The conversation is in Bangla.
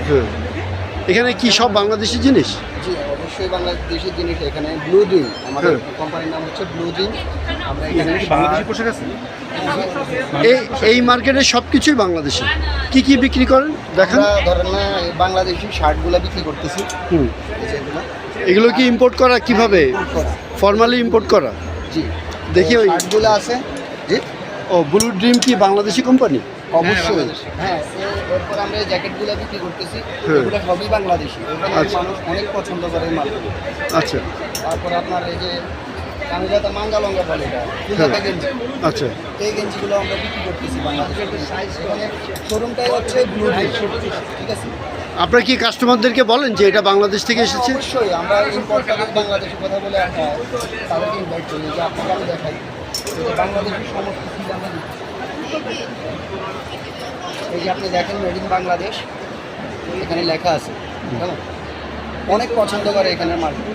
হ্যাঁ, এখানে কি সব বাংলাদেশি জিনিস? জি অবশ্যই বাংলাদেশের জিনিস। এখানে ব্লু জিন, আমাদের হ্যাঁ। কোম্পানির নাম হচ্ছে ব্লু জিন। আমরা এখানে বাংলাদেশি পোশাক আছে? এই মার্কেটে সব কিছুই বাংলাদেশি। কি কি বিক্রি করেন দেখান। আমরা ধরেন না এই বাংলাদেশি শার্টগুলো বিক্রি করতেছি। হুম, এই যে এগুলো এগুলো কি ইম্পোর্ট করা কিভাবে? import করা। ফর্মালি ইম্পোর্ট করা? জি দেখি ওই শার্টগুলো আছে। জি ও ব্লু ড্রিম কি বাংলাদেশি কোম্পানি? অবশ্যই। হ্যাঁ এরপর আমরা এই জ্যাকেটগুলো বিক্রি করতেছি। হ্যাঁ। এগুলো সবই বাংলাদেশি। এখানে আচ্ছা। মানুষ অনেক পছন্দ করে এই মাল। আচ্ছা তারপর আপনার এই যে কামিজাতা মাঙ্গা লঙ্গা বলে এটা ফুলহাতা গেঞ্জি, আচ্ছা এই গেঞ্জিগুলো আমরা বিক্রি করতেছি বাংলাদেশে। এখানে শোরুমটাই হচ্ছে ব্লু ড্রিম, ঠিক আছে। আপনারা কি কাস্টমারদেরকে বলেন যে এটা বাংলাদেশ থেকে এসেছে? অবশ্যই আমরা ইম্পোর্টারের বাংলাদেশি কথা বলে তাদেরকে ইনভাইট করি যে আপনাকে আমি দেখাই এই যে বাংলাদেশের সমস্ত ফিল আমরা দিচ্ছি। এই যে আপনি দেখেন মেড ইন বাংলাদেশ, এখানে লেখা আছে, কেমন অনেক পছন্দ করে এখানের মার্কেট।